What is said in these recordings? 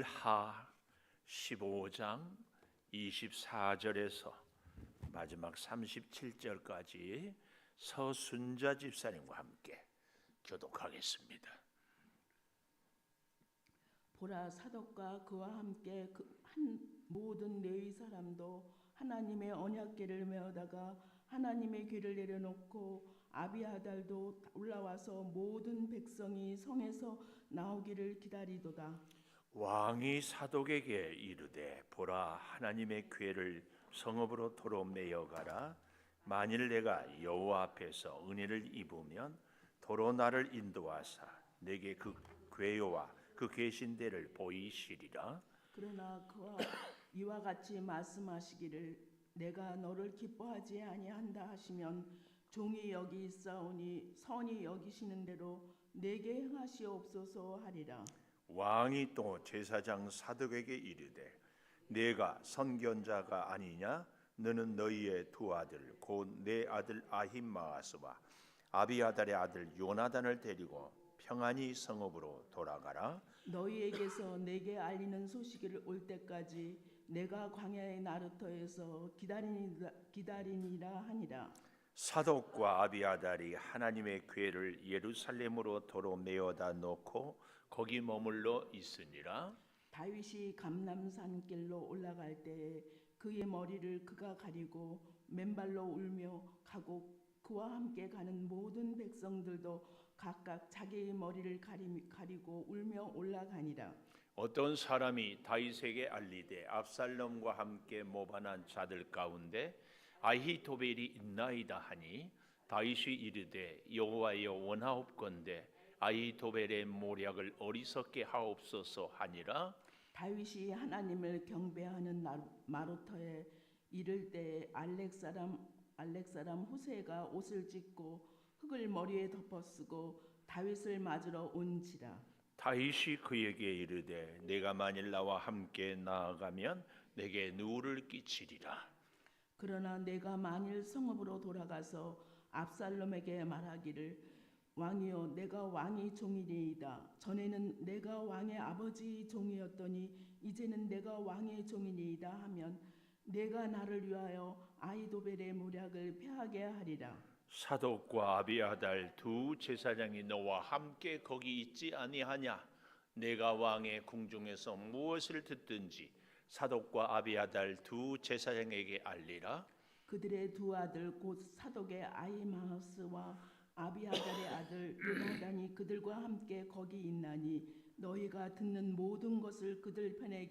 사무엘하 15장 24절에서 마지막 37절까지 서순자 집사님과 함께 교독하겠습니다. 보라, 사독과 그와 함께 한 모든 레위 사람도 하나님의 언약궤를 메어다가 하나님의 궤를 내려놓고 아비아달도 올라와서 모든 백성이 성에서 나오기를 기다리도다. 왕이 사독에게 이르되, 보라, 하나님의 궤를 성읍으로 도로 메어가라. 만일 내가 여호와 앞에서 은혜를 입으면 도로 나를 인도하사 내게 그 궤요와 그 계신 데를 보이시리라. 그러나 그와 이와 같이 말씀하시기를 내가 너를 기뻐하지 아니한다 하시면 종이 여기 있사오니 선히 여기시는 대로 내게 행하시옵소서 하리라. 왕이 또 제사장 사독에게 이르되, 내가 선견자가 아니냐? 너는 너희의 두 아들 곧 내 아들 아힘마아스와 아비아달의 아들 요나단을 데리고 평안히 성읍으로 돌아가라. 너희에게서 내게 알리는 소식을 올 때까지 내가 광야의 나루터에서 기다리니라 하니라. 사독과 아비아달이 하나님의 궤를 예루살렘으로 도로 메어다 놓고 거기 머물러 있으니라. 다윗이 감람산 길로 올라갈 때에 그의 머리를 그가 가리고 맨발로 울며 가고 그와 함께 가는 모든 백성들도 각각 자기의 머리를 가리고 울며 올라가니라. 어떤 사람이 다윗에게 알리되 압살롬과 함께 모반한 자들 가운데 아히토벨이 있나이다 하니, 다윗이 이르되 여호와여 원하옵건대 아히토벨의 모략을 어리석게 하옵소서 하니라. 다윗이 하나님을 경배하는 마루터에 이를 때에 알렉 사람 후세가 옷을 찢고 흙을 머리에 덮어쓰고 다윗을 맞으러 온지라. 다윗이 그에게 이르되, 내가 만일 나와 함께 나아가면 내게 누를 끼치리라. 그러나 내가 만일 성읍으로 돌아가서 압살롬에게 말하기를 왕이여, 내가 왕의 종이니이다. 전에는 내가 왕의 아버지의 종이었더니 이제는 내가 왕의 종이니이다 하면 내가 나를 위하여 아히도벨의 모략을 패하게 하리라. 사독과 아비아달 두 제사장이 너와 함께 거기 있지 아니하냐? 내가 왕의 궁중에서 무엇을 듣든지 사독과 아비아달 두 제사장에게 알리라. 그들의 두 아들 곧 사독의 아히마아스와 아비아달의 아들 요나단이 그들과 함께 거기 있나니 너희가 듣는 모든 것을 그들 편에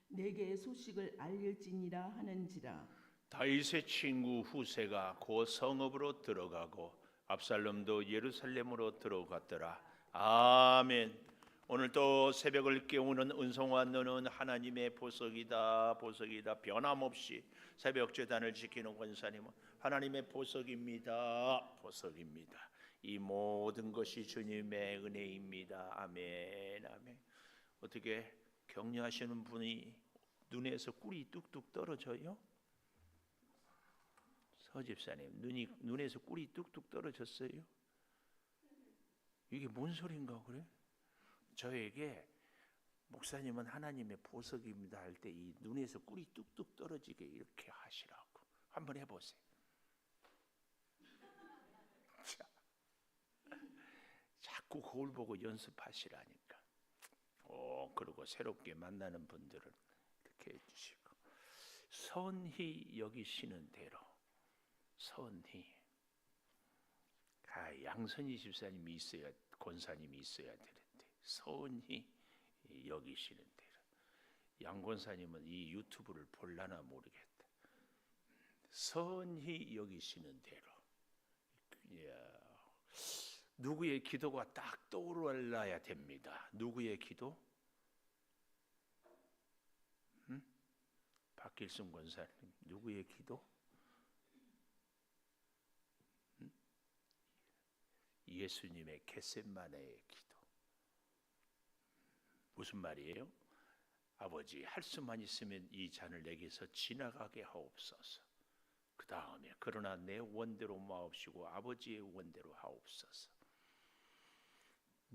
내게 소식을 알릴지니라 하는지라. 다윗의 친구 후세가 곧 성읍으로 들어가고 압살롬도 예루살렘으로 들어갔더라. 아멘. 오늘 또 새벽을 깨우는 은송아, 너는 하나님의 보석이다. 보석이다. 변함없이 새벽 제단을 지키는 권사님은 하나님의 보석입니다. 보석입니다. 이 모든 것이 주님의 은혜입니다. 아멘. 아멘. 어떻게 격려하시는 분이 눈에서 꿀이 뚝뚝 떨어져요? 서집사님, 눈에서 꿀이 뚝뚝 떨어졌어요? 이게 뭔 소린가 그래? 저에게 목사님은 하나님의 보석입니다 할 때 이 눈에서 꿀이 뚝뚝 떨어지게 이렇게 하시라고 한번 해보세요. 자, 자꾸 거울 보고 연습하시라니까. 그리고 새롭게 만나는 분들은 이렇게 해주시고, 선히 여기시는 대로. 선히. 양선희 집사님이 있어야, 권사님이 있어야 되는데 선히 여기시는 대로. 양 권사님은 이 유튜브를 볼라나 모르겠다. 선히 여기시는 대로. 누구의 기도가 딱 떠올라야 됩니다. 누구의 기도? 박길순 권사님, 누구의 기도? 예수님의 겟세마네의 기도. 무슨 말이에요? 아버지, 할 수만 있으면 이 잔을 내게서 지나가게 하옵소서. 그 다음에 그러나 내 원대로 마옵시고 아버지의 원대로 하옵소서.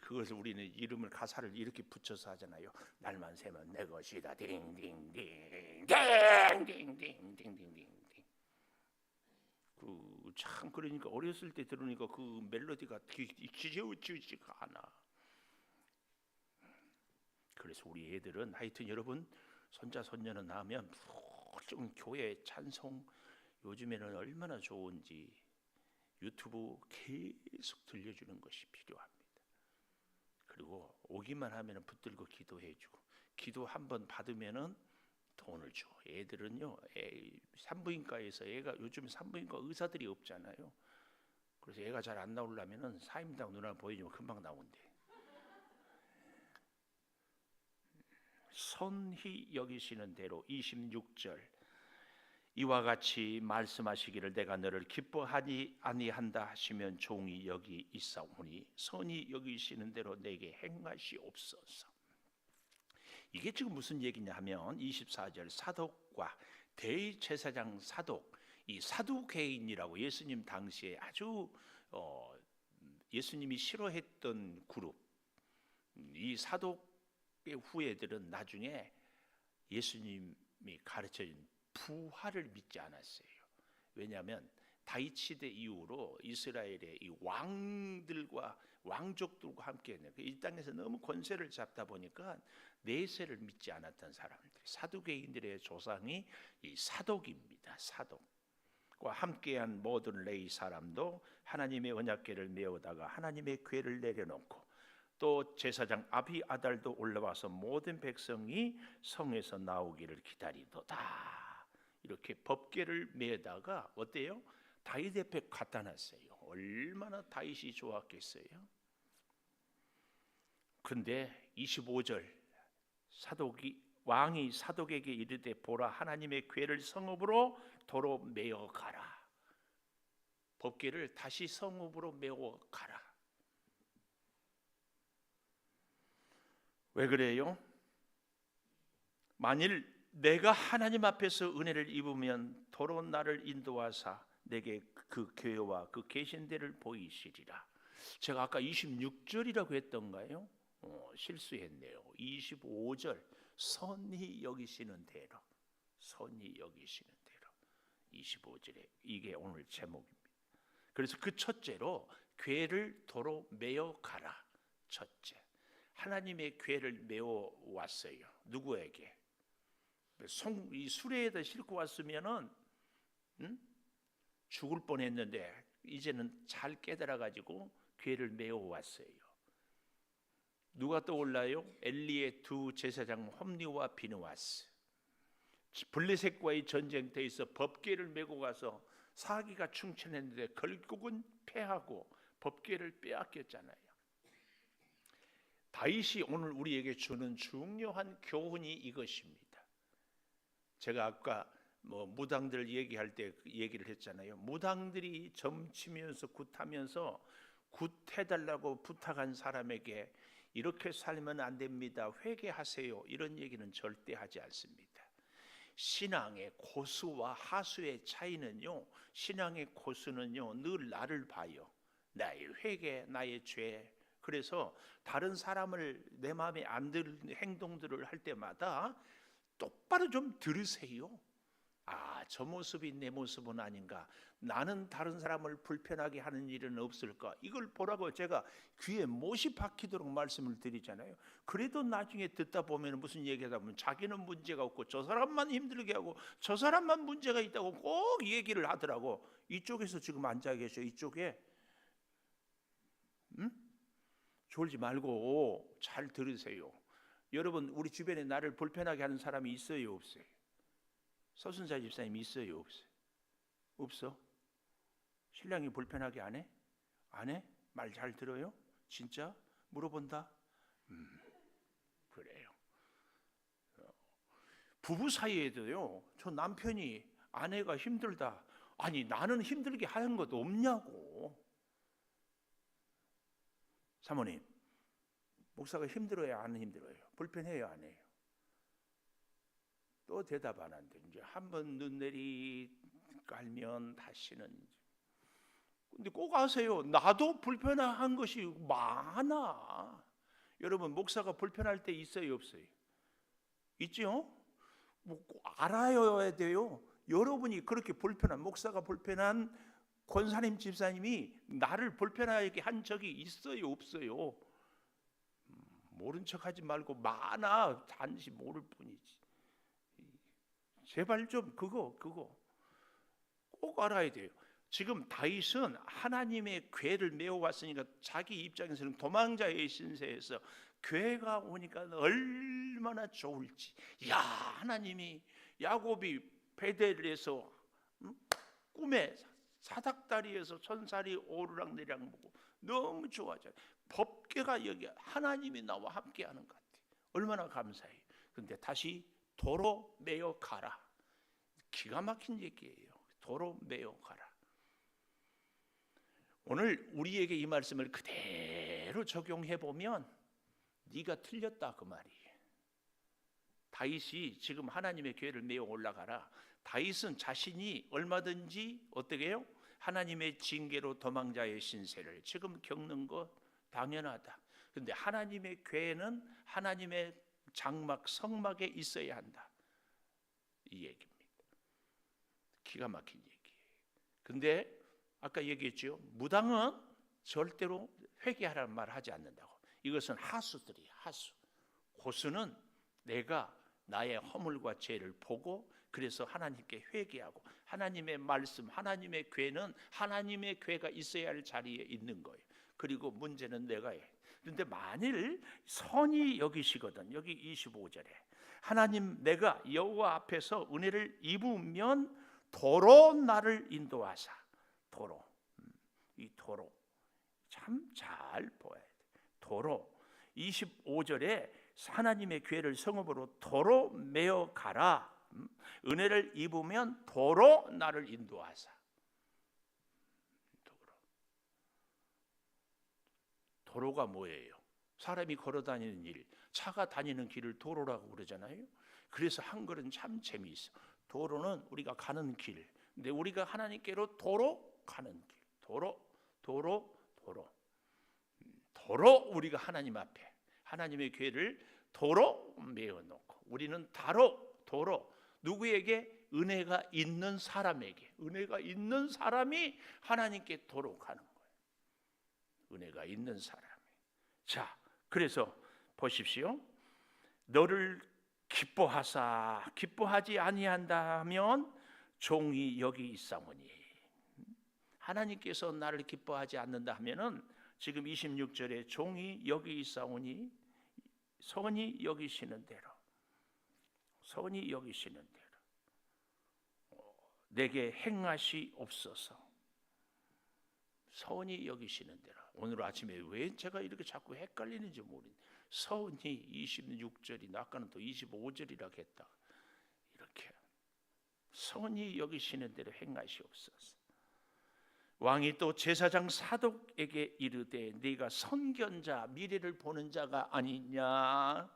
그것을 우리는 이름을 가사를 이렇게 붙여서 하잖아요. 날만 새면 내 것이다. 딩딩딩 딩딩딩딩딩딩. 참 그러니까 어렸을 때 들으니까 그 멜로디가 지지우지가 않아. 그래서 우리 애들은 하여튼 여러분 손자 손녀는 나면 좀 교회 찬송 요즘에는 얼마나 좋은지 유튜브 계속 들려주는 것이 필요합니다. 그리고 오기만 하면 붙들고 기도해주고 기도 한번 받으면은 돈을 줘. 애들은요, 산부인과에서 애가 요즘 산부인과 의사들이 없잖아요. 그래서 애가 잘 안 나오려면은 사임당 누나 보여주면 금방 나온대. 선히 여기시는 대로 26절 이와 같이 말씀하시기를 내가 너를 기뻐하지 아니한다 하시면 종이 여기 있사오니 선히 여기시는 대로 내게 행하시옵소서. 이게 지금 무슨 얘기냐 하면 24절 사독과 대제사장 사독, 이 사두개인이라고 예수님 당시에 아주 예수님이 싫어했던 그룹, 이 사독의 후예들은 나중에 예수님이 가르쳐준 부활을 믿지 않았어요. 왜냐하면 다윗 시대 이후로 이스라엘의 이 왕들과 왕족들과 함께 했는데 이 땅에서 너무 권세를 잡다 보니까 내세를 믿지 않았던 사람들, 사두개인들의 조상이 이 사독입니다. 사독과 함께한 모든 레위 사람도 하나님의 언약궤를 메우다가 하나님의 궤를 내려놓고 또 제사장 아비아달도 올라와서 모든 백성이 성에서 나오기를 기다리도다. 이렇게 법궤를 메다가 어때요? 다윗 앞에 갖다 놨어요. 얼마나 다윗이 좋았겠어요. 근데 25절 왕이 사독에게 이르되 보라 하나님의 궤를 성읍으로 도로 메어 가라. 법궤를 다시 성읍으로 메어 가라. 왜 그래요? 만일 내가 하나님 앞에서 은혜를 입으면 도로 나를 인도하사 내게 그 교회와 그 계신 데를 보이시리라. 제가 아까 26절이라고 했던가요? 실수했네요. 25절 선히 여기시는 대로, 선히 여기시는 대로. 25절에 이게 오늘 제목입니다. 그래서 그 첫째로 궤를 도로 메어 가라. 첫째, 하나님의 궤를 메어 왔어요. 누구에게? 이 수레에다 싣고 왔으면은 죽을 뻔했는데 이제는 잘 깨달아 가지고 궤를 메어 왔어요. 누가 떠올라요? 엘리의 두 제사장 홈리와 비느하스. 블레셋과의 전쟁터에서 법궤를 메고 가서 사기가 충천했는데 결국은 패하고 법궤를 빼앗겼잖아요. 다윗이 오늘 우리에게 주는 중요한 교훈이 이것입니다. 제가 아까 무당들 얘기할 때 얘기를 했잖아요. 무당들이 점치면서 굿하면서 굿해달라고 부탁한 사람에게 이렇게 살면 안 됩니다. 회개하세요. 이런 얘기는 절대 하지 않습니다. 신앙의 고수와 하수의 차이는요. 신앙의 고수는요. 늘 나를 봐요. 나의 회개, 나의 죄. 그래서 다른 사람을 내 마음에 안 드는 행동들을 할 때마다 똑바로 좀 들으세요. 아, 저 모습이 내 모습은 아닌가. 나는 다른 사람을 불편하게 하는 일은 없을까. 이걸 보라고 제가 귀에 못이 박히도록 말씀을 드리잖아요. 그래도 나중에 듣다 보면 무슨 얘기하다 보면 자기는 문제가 없고 저 사람만 힘들게 하고 저 사람만 문제가 있다고 꼭 얘기를 하더라고. 이쪽에서 지금 앉아 계셔. 이쪽에 졸지 말고 잘 들으세요. 여러분, 우리 주변에 나를 불편하게 하는 사람이 있어요, 없어요? 서순자 집사님 있어요, 없어요? 없어? 신랑이 불편하게 안 해? 안 해? 말 잘 들어요? 진짜? 물어본다? 그래요. 부부 사이에도요, 저 남편이 아내가 힘들다. 아니 나는 힘들게 하는 것도 없냐고. 사모님, 목사가 힘들어요 안 힘들어요? 불편해요 안 해요? 또 대답 안 한대. 이제 한번 눈내리 깔면 다시는. 근데 꼭 아세요, 나도 불편한 것이 많아. 여러분, 목사가 불편할 때 있어요 없어요? 있죠? 뭐 꼭 알아야 돼요. 여러분이 그렇게 불편한, 목사가 불편한 권사님 집사님이 나를 불편하게 한 적이 있어요 없어요? 모른 척하지 말고 많아. 단지 모를 뿐이지. 제발 좀 그거 꼭 알아야 돼요. 지금 다윗은 하나님의 궤를 메어왔으니까 자기 입장에서는 도망자의 신세에서 궤가 오니까 얼마나 좋을지. 야, 하나님이 야곱이 베델에서 꿈에 사닥다리에서 천사리 오르락내리락 보고 너무 좋아져요. 법궤가 여기 하나님이 나와 함께하는 것 같아요. 얼마나 감사해요. 그런데 다시 도로 메어 가라. 기가 막힌 얘기예요. 도로 메어 가라. 오늘 우리에게 이 말씀을 그대로 적용해 보면 네가 틀렸다 그 말이에요. 다윗이 지금 하나님의 궤를 메어 올라가라. 다윗은 자신이 얼마든지 어떻게 해요? 하나님의 징계로 도망자의 신세를 지금 겪는 것 당연하다. 그런데 하나님의 궤는 하나님의 장막 성막에 있어야 한다, 이 얘기입니다. 기가 막힌 얘기예요. 근데 아까 얘기했죠. 무당은 절대로 회개하라는 말을 하지 않는다고. 이것은 하수들이에요. 하수. 고수는 내가 나의 허물과 죄를 보고 그래서 하나님께 회개하고 하나님의 말씀, 하나님의 궤는 하나님의 궤가 있어야 할 자리에 있는 거예요. 그리고 문제는 내가 해. 그런데 만일 선히 여기시거든. 여기 25절에 하나님 내가 여호와 앞에서 은혜를 입으면 도로 나를 인도하사. 도로. 이 도로 참 잘 보아야 돼. 도로 25절에 하나님의 궤를 성읍으로 도로 메어 가라. 은혜를 입으면 도로 나를 인도하사. 도로가 뭐예요? 사람이 걸어 다니는 일, 차가 다니는 길을 도로라고 그러잖아요. 그래서 한글은 참 재미있어. 도로는 우리가 가는 길. 근데 우리가 하나님께로 도로 가는 길. 도로 우리가 하나님 앞에 하나님의 궤를 도로 메어 놓고 우리는 도로 누구에게? 은혜가 있는 사람에게. 은혜가 있는 사람이 하나님께 도로 가는 거예요. 은혜가 있는 사람이. 자, 그래서 보십시오. 너를 기뻐하지 아니한다면 종이 여기 있사오니. 하나님께서 나를 기뻐하지 않는다 하면은 지금 26절에 종이 여기 있사오니 선이 여기시는 대로 내게 행하시옵소서. 선이 여기시는 대로. 오늘 아침에 왜 제가 이렇게 자꾸 헷갈리는지 모르겠는데 선이 26절이 아까는 또 25절이라고 했다. 이렇게 선이 여기시는 대로 행하시옵소서. 왕이 또 제사장 사독에게 이르되 네가 선견자 미래를 보는 자가 아니냐.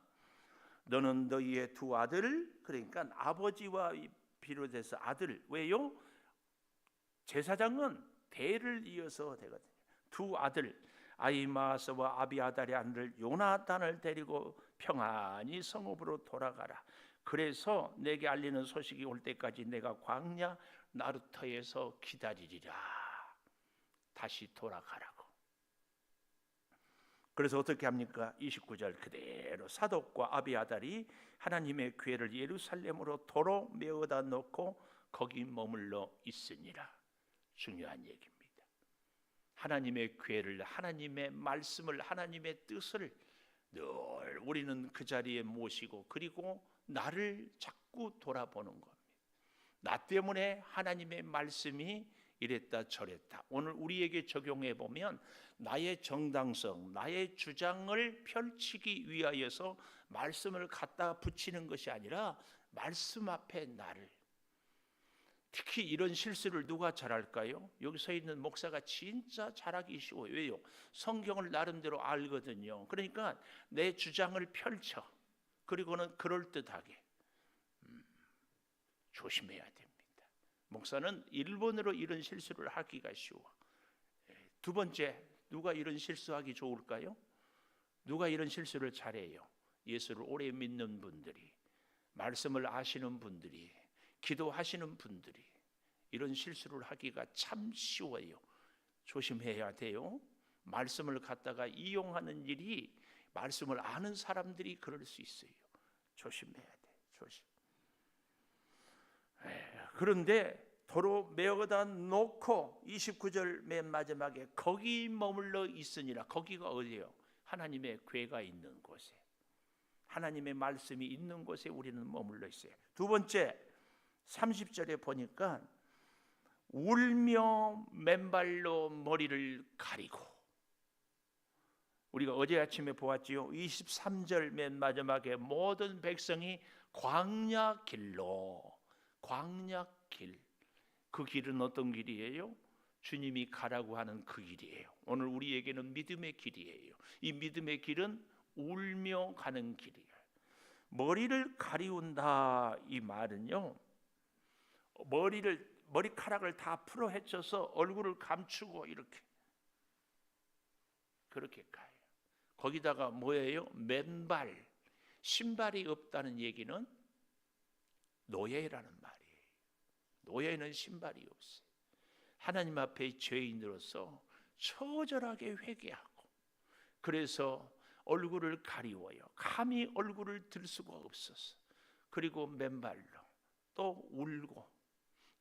너는 너희의 두 아들, 그러니까 아버지와 비롯해서 아들. 왜요? 제사장은 대를 이어서 되거든요. 두 아들 아히마아스와 아비아달의 아들 요나단을 데리고 평안히 성읍으로 돌아가라. 그래서 내게 알리는 소식이 올 때까지 내가 광야 나루터에서 기다리리라. 다시 돌아가라고. 그래서 어떻게 합니까? 29절 그대로 사독과 아비아달이 하나님의 궤를 예루살렘으로 도로 메어다 놓고 거기 머물러 있으니라. 중요한 얘기입니다. 하나님의 궤를, 하나님의 말씀을, 하나님의 뜻을 늘 우리는 그 자리에 모시고 그리고 나를 자꾸 돌아보는 겁니다. 나 때문에 하나님의 말씀이 이랬다 저랬다. 오늘 우리에게 적용해 보면 나의 정당성, 나의 주장을 펼치기 위하여서 말씀을 갖다 붙이는 것이 아니라 말씀 앞에 나를. 특히 이런 실수를 누가 잘할까요? 여기 서 있는 목사가 진짜 잘하기 쉬워요. 왜요? 성경을 나름대로 알거든요. 그러니까 내 주장을 펼쳐. 그리고는 그럴듯하게 조심해야 됩니다. 목사는 일본어로 이런 실수를 하기가 쉬워. 두 번째, 누가 이런 실수하기 좋을까요? 누가 이런 실수를 잘해요? 예수를 오래 믿는 분들이, 말씀을 아시는 분들이, 기도하시는 분들이 이런 실수를 하기가 참 쉬워요. 조심해야 돼요. 말씀을 갖다가 이용하는 일이 말씀을 아는 사람들이 그럴 수 있어요. 조심해야 돼. 조심. 그런데 도로 메어다 놓고 29절 맨 마지막에 거기 머물러 있으니라. 거기가 어디예요? 하나님의 궤가 있는 곳에, 하나님의 말씀이 있는 곳에 우리는 머물러 있어요. 두 번째, 30절에 보니까 울며 맨발로 머리를 가리고, 우리가 어제 아침에 보았지요. 23절 맨 마지막에 모든 백성이 광야길로, 광야길, 그 길은 어떤 길이에요? 주님이 가라고 하는 그 길이에요. 오늘 우리에게는 믿음의 길이에요. 이 믿음의 길은 울며 가는 길이에요. 머리를 가리운다, 이 말은요, 머리카락을 다 풀어 헤쳐서 얼굴을 감추고 이렇게 그렇게 가요. 거기다가 뭐예요? 맨발, 신발이 없다는 얘기는 노예라는 말이에요. 노예는 신발이 없어요. 하나님 앞에 죄인으로서 처절하게 회개하고, 그래서 얼굴을 가리워요. 감히 얼굴을 들 수가 없어서, 그리고 맨발로 또 울고,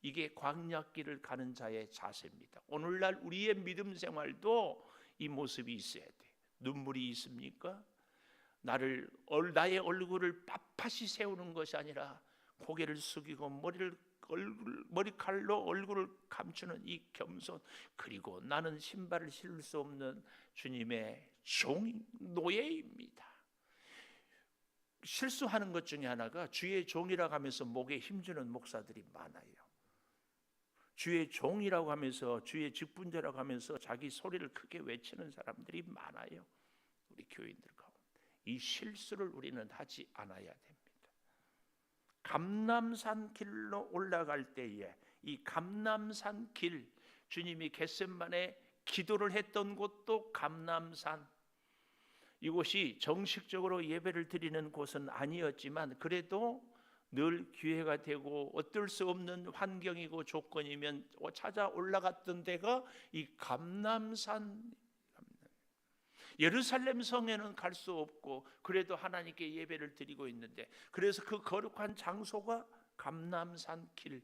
이게 광야길을 가는 자의 자세입니다. 오늘날 우리의 믿음 생활도 이 모습이 있어야 돼. 눈물이 있습니까? 나의 얼굴을 빳빳이 세우는 것이 아니라 고개를 숙이고 머리칼로 얼굴을 감추는 이 겸손, 그리고 나는 신발을 신을 수 없는 주님의 노예입니다. 실수하는 것 중에 하나가 주의 종이라고 하면서 목에 힘주는 목사들이 많아요. 주의 종이라고 하면서, 주의 직분자라고 하면서 자기 소리를 크게 외치는 사람들이 많아요. 우리 교인들 가운데 이 실수를 우리는 하지 않아야 됩니다. 감람산 길로 올라갈 때에 이 감람산 길, 주님이 겟세마네 기도를 했던 곳도 감람산, 이곳이 정식적으로 예배를 드리는 곳은 아니었지만 그래도 늘 기회가 되고 어쩔 수 없는 환경이고 조건이면 찾아 올라갔던 데가 이 감람산. 예루살렘 성에는 갈 수 없고 그래도 하나님께 예배를 드리고 있는데, 그래서 그 거룩한 장소가 감람산 길.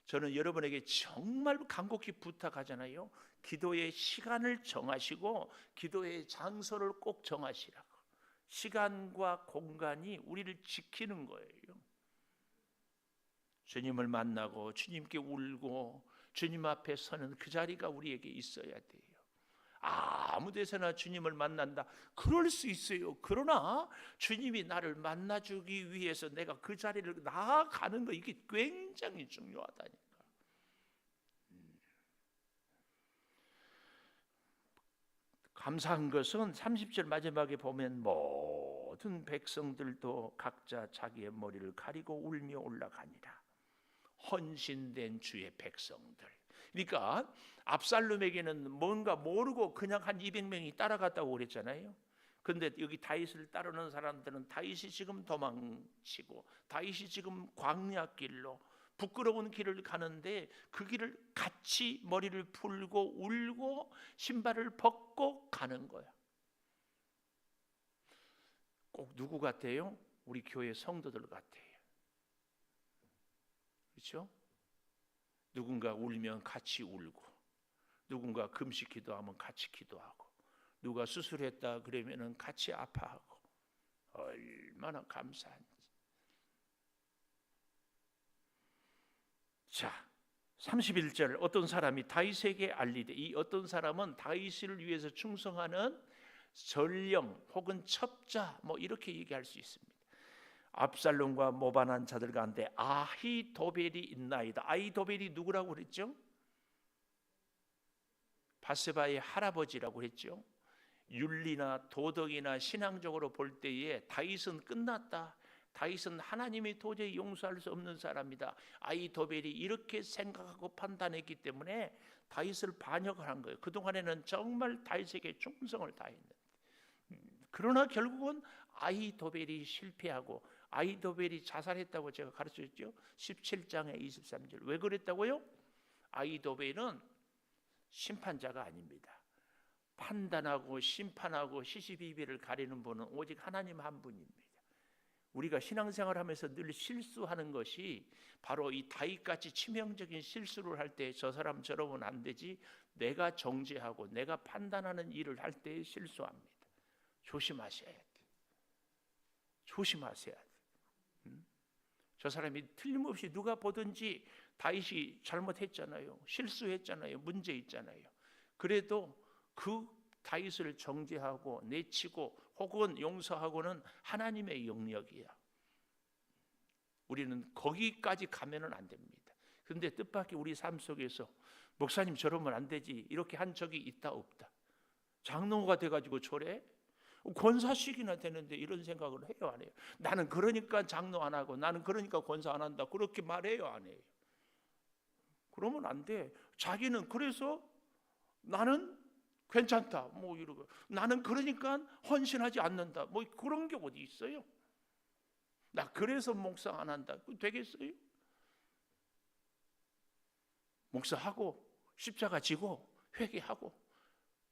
저는 여러분에게 정말 간곡히 부탁하잖아요. 기도의 시간을 정하시고 기도의 장소를 꼭 정하시라고. 시간과 공간이 우리를 지키는 거예요. 주님을 만나고 주님께 울고 주님 앞에 서는 그 자리가 우리에게 있어야 돼요. 아무 데서나 주님을 만난다, 그럴 수 있어요. 그러나 주님이 나를 만나주기 위해서 내가 그 자리를 나아가는 거, 이게 굉장히 중요하다니까. 감사한 것은 30절 마지막에 보면 모든 백성들도 각자 자기의 머리를 가리고 울며 올라가니라. 헌신된 주의 백성들. 그러니까 압살롬에게는 뭔가 모르고 그냥 한 200명이 따라갔다고 그랬잖아요. 그런데 여기 다윗을 따르는 사람들은 다윗이 지금 도망치고 다윗이 지금 광야길로 부끄러운 길을 가는데 그 길을 같이 머리를 풀고 울고 신발을 벗고 가는 거야. 꼭 누구 같아요? 우리 교회 성도들 같아요. 그렇죠? 누군가 울면 같이 울고, 누군가 금식 기도하면 같이 기도하고, 누가 수술했다 그러면은 같이 아파하고, 얼마나 감사한지. 자, 31절, 어떤 사람이 다윗에게 알리되, 이 어떤 사람은 다윗을 위해서 충성하는 전령 혹은 첩자, 뭐 이렇게 얘기할 수 있습니다. 압살롬과 모반한 자들 가운데 아히도벨이 있나이다. 아히도벨이 누구라고 그랬죠? 바세바의 할아버지라고 그랬죠. 윤리나 도덕이나 신앙적으로 볼 때에 다윗은 끝났다. 다윗은 하나님이 도저히 용서할 수 없는 사람이다. 아히도벨이 이렇게 생각하고 판단했기 때문에 다윗을 반역을 한 거예요. 그동안에는 정말 다윗에게 충성을 다했는데, 그러나 결국은 아히도벨이 실패하고 아히도벨이 자살했다고 제가 가르쳤죠. 17장의 23절. 왜 그랬다고요? 아히도벨은 심판자가 아닙니다. 판단하고 심판하고 시시비비를 가리는 분은 오직 하나님 한 분입니다. 우리가 신앙생활하면서 늘 실수하는 것이 바로 이 다윗같이 치명적인 실수를 할 때 저 사람 저러면 안 되지, 내가 정죄하고 내가 판단하는 일을 할 때 실수합니다. 조심하셔야 돼. 조심하셔야 돼. 저 사람이 틀림없이 누가 보든지 다윗이 잘못했잖아요. 실수했잖아요. 문제 있잖아요. 그래도 그 다윗을 정죄하고 내치고 혹은 용서하고는 하나님의 영역이야. 우리는 거기까지 가면은 안 됩니다. 그런데 뜻밖의 우리 삶 속에서 목사님 저러면 안 되지 이렇게 한 적이 있다 없다. 장로가 돼가지고 저래? 권사식이나 되는데 이런 생각을 해요 안 해요? 나는 그러니까 장로 안 하고 나는 그러니까 권사 안 한다 그렇게 말해요 안 해요? 그러면 안 돼. 자기는 그래서 나는 괜찮다 뭐 이러고, 나는 그러니까 헌신하지 않는다 뭐 그런 게 어디 있어요? 나 그래서 목사 안 한다 되겠어요? 목사하고 십자가 지고 회개하고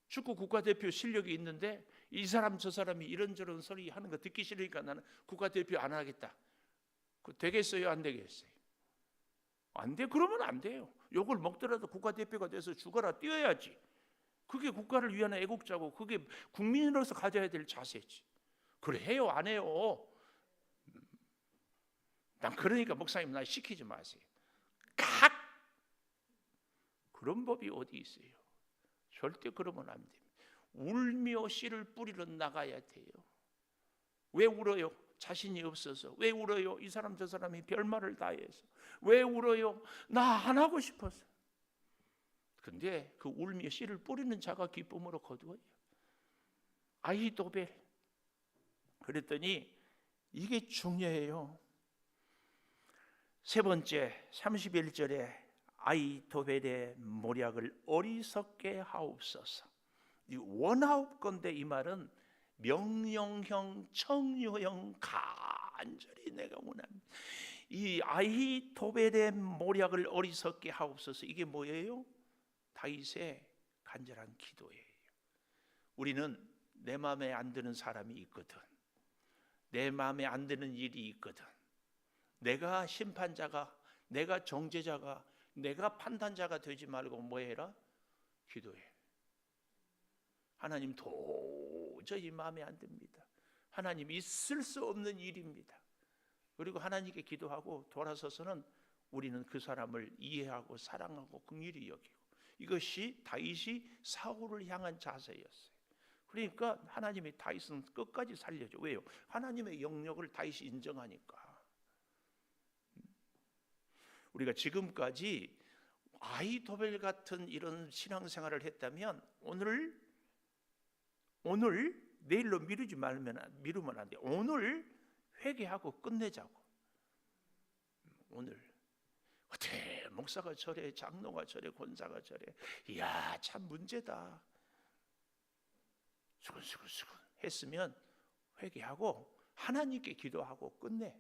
축구 국가대표 실력이 있는데 이 사람 저 사람이 이런저런 소리 하는 거 듣기 싫으니까 나는 국가대표 안 하겠다. 그 되겠어요 안 되겠어요? 안 돼. 그러면 안 돼요. 욕을 먹더라도 국가대표가 돼서 죽어라 뛰어야지. 그게 국가를 위한 애국자고 그게 국민으로서 가져야 될 자세지. 그래 해요 안 해요? 난 그러니까 목사님 나 시키지 마세요. 각 그런 법이 어디 있어요? 절대 그러면 안 됩니다. 울며 씨를 뿌리러 나가야 돼요. 왜 울어요? 자신이 없어서. 왜 울어요? 이 사람 저 사람이 별말을 다 해서. 왜 울어요? 나 안 하고 싶어서. 근데 그 울며 씨를 뿌리는 자가 기쁨으로 거두어요. 아히도벨. 그랬더니 이게 중요해요. 세 번째 31절에 아히도벨의 모략을 어리석게 하옵소서. 이 원하옵건대 이 말은 명령형 청유형 간절히 내가 원합니다. 이 아히도벨의 모략을 어리석게 하옵소서. 이게 뭐예요? 다윗의 간절한 기도예요. 우리는 내 마음에 안 드는 사람이 있거든. 내 마음에 안 드는 일이 있거든. 내가 심판자가, 내가 정죄자가, 내가 판단자가 되지 말고 뭐 해라? 기도해. 하나님 도저히 마음에 안 듭니다. 하나님 있을 수 없는 일입니다. 그리고 하나님께 기도하고 돌아서서는 우리는 그 사람을 이해하고 사랑하고 긍휼히 여기고, 이것이 다윗이 사울을 향한 자세였어요. 그러니까 하나님이 다윗은 끝까지 살려줘. 왜요? 하나님의 영역을 다윗이 인정하니까. 우리가 지금까지 아히도벨 같은 이런 신앙생활을 했다면 오늘 내일로 미루면 안 돼. 오늘 회개하고 끝내자고. 오늘 어때 목사가 저래, 장로가 저래, 권사가 저래. 이야 참 문제다. 수근수근 했으면 회개하고 하나님께 기도하고 끝내.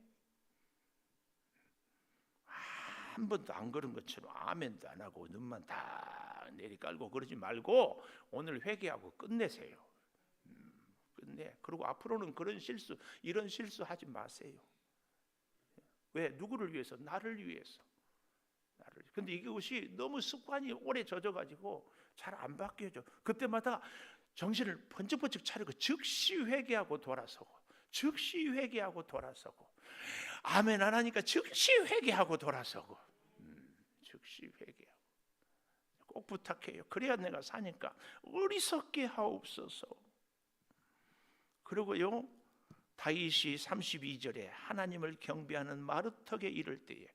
한 번도 안 그런 것처럼 아멘도 안 하고 눈만 다 내리깔고 그러지 말고 오늘 회개하고 끝내세요. 끝내. 그리고 앞으로는 이런 실수하지 마세요. 왜? 누구를 위해서? 나를 위해서. 근데 이것이 너무 습관이 오래 젖어가지고 잘 안 바뀌어져. 그때마다 정신을 번쩍번쩍 차리고 즉시 회개하고 돌아서고, 즉시 회개하고 돌아서고, 아멘 안 하니까 즉시 회개하고 돌아서고, 즉시 회개하고. 꼭 부탁해요. 그래야 내가 사니까 어리석게 하옵소서. 그리고요 다윗이 32절에 하나님을 경배하는 마루턱에 이를 때에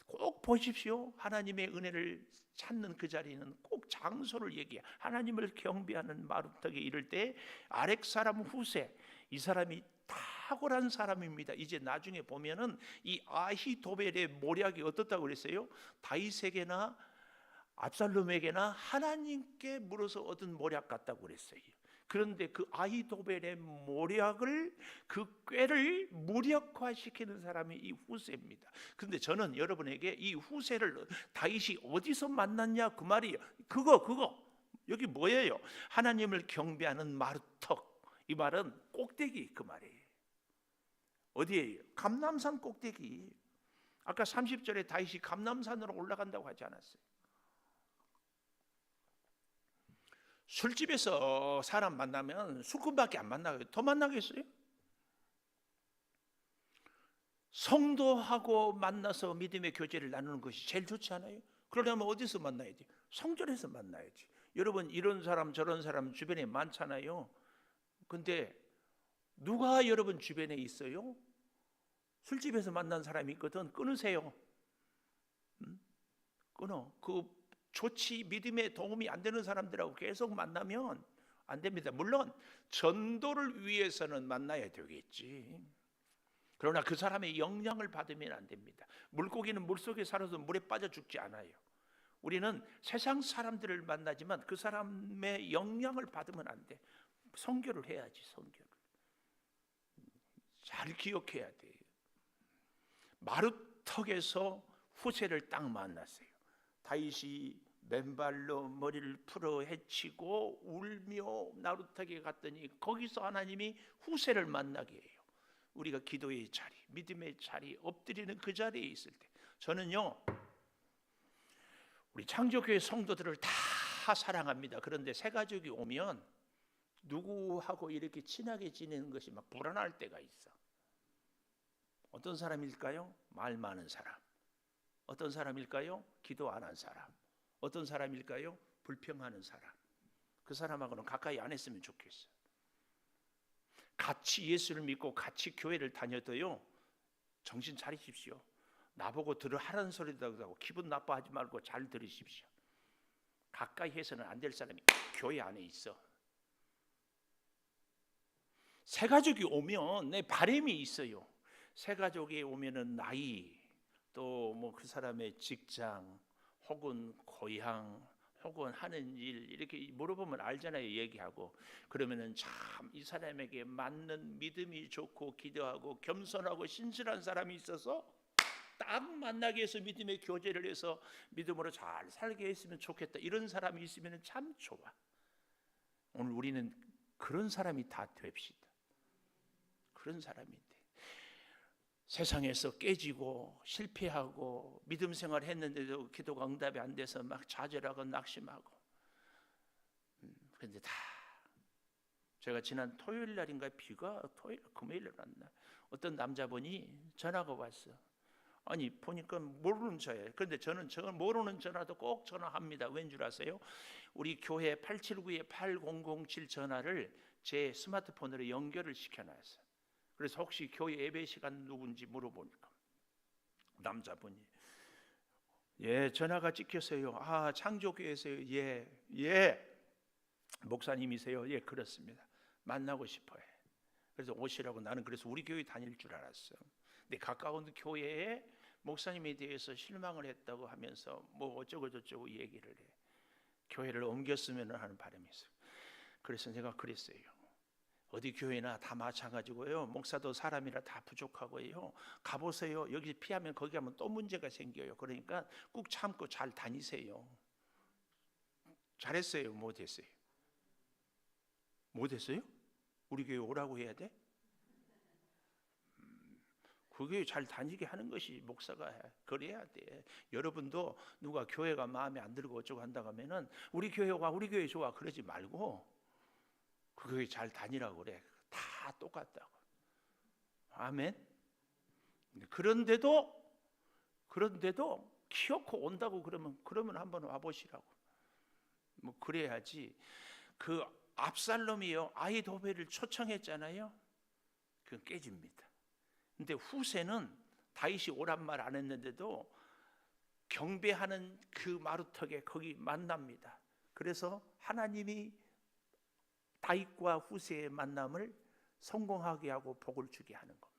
꼭 보십시오. 하나님의 은혜를 찾는 그 자리는 꼭 장소를 얘기해. 하나님을 경배하는 마루턱에 이를 때 아렉 사람 후세, 이 사람이 탁월한 사람입니다. 이제 나중에 보면은 이 아히도벨의 모략이 어떻다고 그랬어요? 다윗에게나 압살롬에게나 하나님께 물어서 얻은 모략 같다고 그랬어요. 그런데 그 아히도벨의 모략을, 그 꾀를 무력화시키는 사람이 이 후세입니다. 그런데 저는 여러분에게 이 후세를 다윗이 어디서 만났냐 그 말이에요. 그거 여기 뭐예요? 하나님을 경배하는 마루턱. 이 말은 꼭대기 그 말이에요. 어디에요? 감람산 꼭대기. 아까 30절에 다윗이 감람산으로 올라간다고 하지 않았어요? 술집에서 사람 만나면 술꾼밖에 안 만나요. 더 만나겠어요? 성도하고 만나서 믿음의 교제를 나누는 것이 제일 좋지 않아요? 그러려면 어디서 만나야 돼요? 성전에서 만나야지. 여러분, 이런 사람 저런 사람 주변에 많잖아요. 근데 누가 여러분 주변에 있어요? 술집에서 만난 사람이 있거든. 끊으세요. 끊어. 그 좋지, 믿음에 도움이 안 되는 사람들하고 계속 만나면 안 됩니다. 물론 전도를 위해서는 만나야 되겠지. 그러나 그 사람의 영향을 받으면 안 됩니다. 물고기는 물속에 살아서 물에 빠져 죽지 않아요. 우리는 세상 사람들을 만나지만 그 사람의 영향을 받으면 안 돼. 선교를 해야지. 선교를 잘 기억해야 돼요. 마루턱에서 후세를 딱 만났어요. 다윗이 맨발로 머리를 풀어 헤치고 울며 나루턱에 갔더니 거기서 하나님이 후세를 만나게 해요. 우리가 기도의 자리, 믿음의 자리, 엎드리는 그 자리에 있을 때 저는요, 우리 창조교회 성도들을 다 사랑합니다. 그런데 새 가족이 오면 누구하고 이렇게 친하게 지내는 것이 막 불안할 때가 있어. 어떤 사람일까요? 말 많은 사람. 어떤 사람일까요? 기도 안 한 사람. 어떤 사람일까요? 불평하는 사람. 그 사람하고는 가까이 안 했으면 좋겠어. 같이 예수를 믿고 같이 교회를 다녀도요, 정신 차리십시오. 나보고 하라는 소리도 하고 기분 나빠하지 말고 잘 들으십시오. 가까이 해서는 안 될 사람이 교회 안에 있어. 새 가족이 오면 내 바람이 있어요. 새 가족이 오면은 나이, 또 뭐 그 사람의 직장, 혹은 고향, 혹은 하는 일 이렇게 물어보면 알잖아요. 얘기하고 그러면은 참 이 사람에게 맞는 믿음이 좋고 기도하고 겸손하고 신실한 사람이 있어서 딱 만나게 해서 믿음의 교제를 해서 믿음으로 잘 살게 했으면 좋겠다. 이런 사람이 있으면 참 좋아. 오늘 우리는 그런 사람이 다 됩시다. 그런 사람인데 세상에서 깨지고 실패하고 믿음 생활 했는데도 기도가 응답이 안 돼서 막 좌절하고 낙심하고. 그런데 다 제가 지난 토요일 날인가 비가 금요일에 왔나 어떤 남자분이 전화가 왔어. 아니 보니까 모르는 저예요. 그런데 저는 모르는 전화도 꼭 전화합니다. 왠 줄 아세요? 우리 교회 879-8007 전화를 제 스마트폰으로 연결을 시켜놨어요. 그래서 혹시 교회 예배 시간 누군지 물어보니까 남자분이 전화가 찍혔어요. 아, 창조교회에서요. 예 목사님이세요? 예, 그렇습니다. 만나고 싶어요. 그래서 오시라고. 나는 그래서 우리 교회 다닐 줄 알았어. 근데 가까운 교회에 목사님에 대해서 실망을 했다고 하면서 뭐 어쩌고 저쩌고 얘기를 해. 교회를 옮겼으면 하는 바람이 있어요. 그래서 내가 그랬어요. 어디 교회나 다 마찬가지고요. 목사도 사람이라 다 부족하고요. 가보세요. 여기 피하면 거기 가면 또 문제가 생겨요. 그러니까 꾹 참고 잘 다니세요. 잘했어요? 못했어요? 못했어요? 우리 교회 오라고 해야 돼? 그 교회 잘 다니게 하는 것이 목사가 그래야 돼. 여러분도 누가 교회가 마음에 안 들고 어쩌고 한다고 하면은 우리 교회가 우리 교회 좋아 그러지 말고 그 교회 잘 다니라고 그래. 다 똑같다고. 아멘. 그런데도 키워코 온다고 그러면 한번 와보시라고. 뭐 그래야지. 그 압살롬이요 아히도벨을 초청했잖아요. 그건 깨집니다. 근데 후세는 다윗이 오란 말 안 했는데도 경배하는 그 마루턱에 거기 만납니다. 그래서 하나님이 다윗과 후세의 만남을 성공하게 하고 복을 주게 하는 겁니다.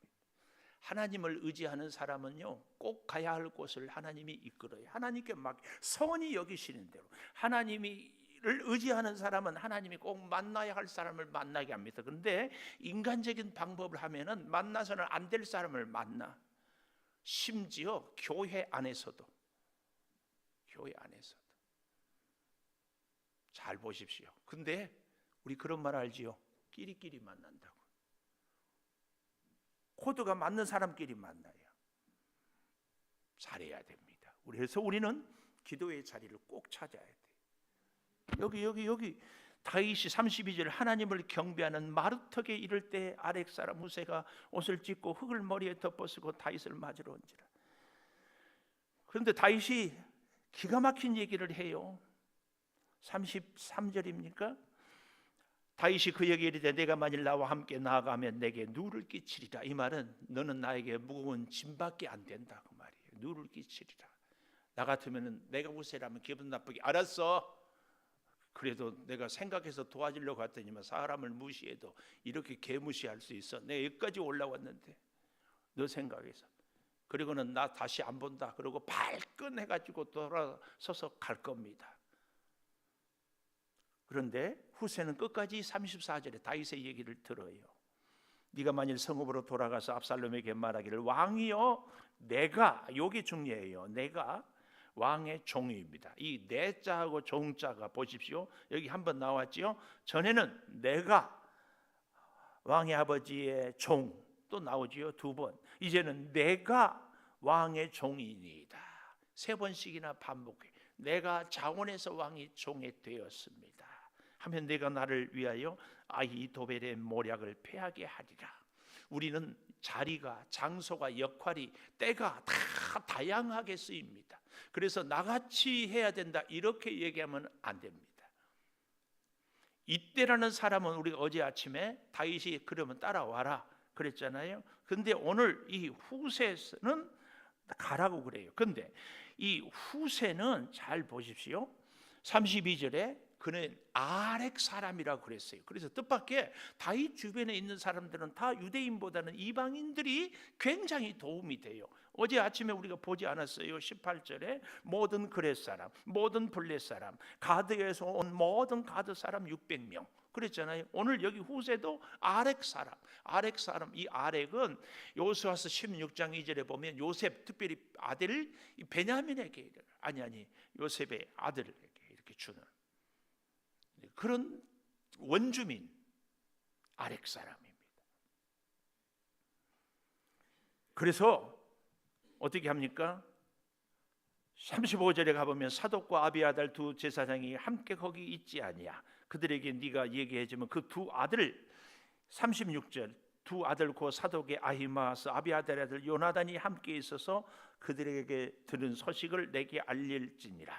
하나님을 의지하는 사람은요, 꼭 가야 할 곳을 하나님이 이끌어요. 하나님께 막 선히 여기시는 대로. 하나님을 의지하는 사람은 하나님이 꼭 만나야 할 사람을 만나게 합니다. 그런데 인간적인 방법을 하면은 만나서는 안 될 사람을 만나. 심지어 교회 안에서도 잘 보십시오. 근데 우리 그런 말 알지요? 끼리끼리 만난다고. 코드가 맞는 사람끼리 만나요. 잘해야 됩니다. 그래서 우리는 기도의 자리를 꼭 찾아야 돼요. 여기 다윗이 32절 하나님을 경배하는 마루턱에 이를 때 아렉 사람 후세가 옷을 찢고 흙을 머리에 덮어쓰고 다윗을 맞으러 온지라. 그런데 다윗이 기가 막힌 얘기를 해요. 33절입니까? 다윗이 그에게 이르되 내가 만일 나와 함께 나아가면 내게 누를 끼치리라. 이 말은 너는 나에게 무거운 짐밖에 안 된다 그 말이에요. 누를 끼치리라. 나 같으면 내가 후세라면 기분 나쁘게 알았어. 그래도 내가 생각해서 도와주려고 했더니만 사람을 무시해도 이렇게 개무시할 수 있어. 내가 여기까지 올라왔는데 너 생각해서. 그리고는 나 다시 안 본다. 그러고 발끈해가지고 돌아서서 갈 겁니다. 그런데 후세는 끝까지 34절에 다윗의 얘기를 들어요. 네가 만일 성읍으로 돌아가서 압살롬에게 말하기를 왕이여 내가, 여기 중요해요. 내가 왕의 종입니다. 이 내자하고 종자가 보십시오. 여기 한번 나왔지요. 전에는 내가 왕의 아버지의 종 또 나오지요. 두 번. 이제는 내가 왕의 종이니이다. 세 번씩이나 반복해. 내가 자원에서 왕이 종이 되었습니다. 하면 내가 나를 위하여 아히도벨의 모략을 패하게 하리라. 우리는 자리가, 장소가, 역할이, 때가 다 다양하게 쓰입니다. 그래서 나같이 해야 된다 이렇게 얘기하면 안 됩니다. 이때라는 사람은 우리가 어제 아침에 다윗이 그러면 따라와라 그랬잖아요. 근데 오늘 이 후세는 가라고 그래요. 근데 이 후세는 잘 보십시오. 32절에 그는 아렉 사람이라고 그랬어요. 그래서 뜻밖의 다윗 주변에 있는 사람들은 다 유대인보다는 이방인들이 굉장히 도움이 돼요. 어제 아침에 우리가 보지 않았어요. 18절에 모든 그렛 사람, 모든 블렛 사람, 가드에서 온 모든 가드 사람 600명 그랬잖아요. 오늘 여기 후세도 아렉 사람, 이 아렉은 요수아서 16장 2절에 보면 요셉 특별히 아들 베냐민에게 요셉의 아들에게 이렇게 주는 그런 원주민 아렉 사람입니다. 그래서 어떻게 합니까? 35절에 가보면 사독과 아비아달 두 제사장이 함께 거기 있지 아니야. 그들에게 네가 얘기해주면 그 두 아들 36절 두 아들 고 사독의 아히마스 아비아달의 아들 요나단이 함께 있어서 그들에게 들은 소식을 내게 알릴지니라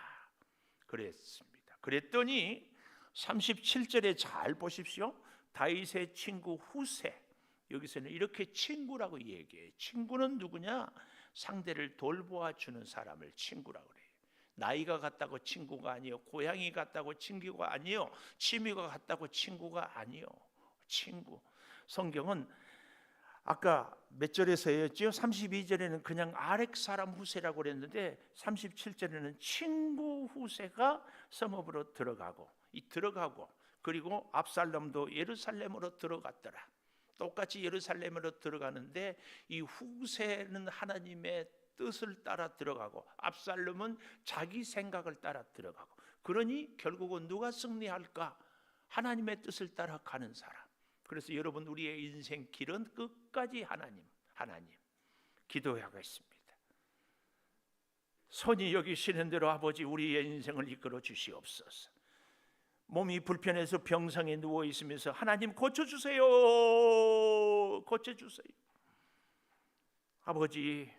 그랬습니다. 그랬더니 37절에 잘 보십시오. 다윗의 친구 후세, 여기서는 이렇게 친구라고 얘기해요. 친구는 누구냐? 상대를 돌보아 주는 사람을 친구라고 그래요. 나이가 같다고 친구가 아니요, 고향이 같다고 친구가 아니요, 취미가 같다고 친구가 아니요. 친구. 성경은 아까 몇 절에서였지요? 32절에는 그냥 아렉 사람 후세라고 그랬는데 37절에는 친구 후세가 성읍으로 들어가고 그리고 압살롬도 예루살렘으로 들어갔더라. 똑같이 예루살렘으로 들어가는데 이 후세는 하나님의 뜻을 따라 들어가고 압살롬은 자기 생각을 따라 들어가고, 그러니 결국은 누가 승리할까? 하나님의 뜻을 따라 가는 사람. 그래서 여러분 우리의 인생 길은 끝까지 하나님 기도하겠습니다. 선히 여기시는 대로 아버지 우리의 인생을 이끌어 주시옵소서. 몸이 불편해서 병상에 누워 있으면서 하나님 고쳐주세요. 아버지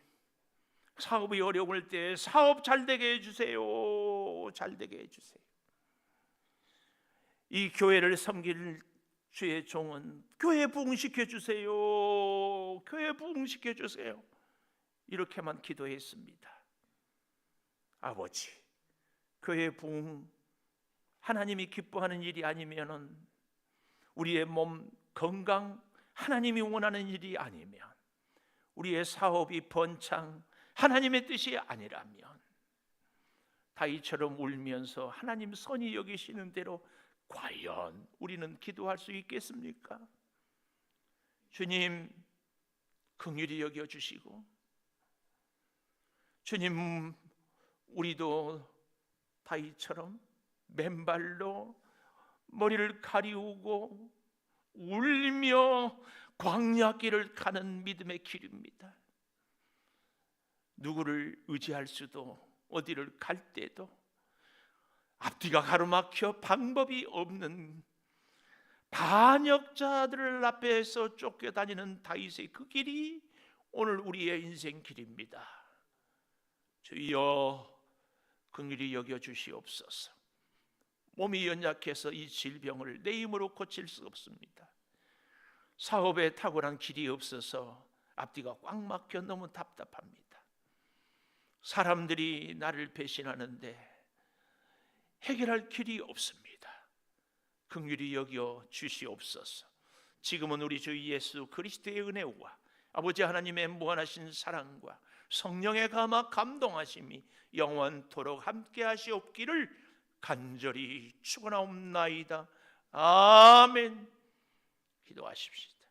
사업이 어려울 때 사업 잘되게 해주세요. 이 교회를 섬길 주의 종은 교회 부흥시켜 주세요. 교회 부흥시켜 주세요. 이렇게만 기도했습니다. 아버지, 교회 부흥 하나님이 기뻐하는 일이 아니면은, 우리의 몸 건강 하나님이 원하는 일이 아니면, 우리의 사업이 번창 하나님의 뜻이 아니라면, 다윗처럼 울면서 하나님 선히 여기시는 대로 과연 우리는 기도할 수 있겠습니까? 주님, 긍휼히 여겨 주시고, 주님, 우리도 다윗처럼 맨발로 머리를 가리우고 울며 광야길을 가는 믿음의 길입니다. 누구를 의지할 수도, 어디를 갈 때도 앞뒤가 가로막혀 방법이 없는 반역자들을 앞에서 쫓겨다니는 다윗의 그 길이 오늘 우리의 인생 길입니다. 주여, 긍휼히 여겨 주시옵소서. 몸이 연약해서 이 질병을 내 힘으로 고칠 수 없습니다. 사업에 탁월한 길이 없어서 앞뒤가 꽉 막혀 너무 답답합니다. 사람들이 나를 배신하는데 해결할 길이 없습니다. 긍휼히 여겨 주시옵소서. 지금은 우리 주 예수 그리스도의 은혜와 아버지 하나님의 무한하신 사랑과 성령의 감화 감동하심이 영원토록 함께 하시옵기를 간절히 축원하옵나이다. 아멘. 기도하십시다.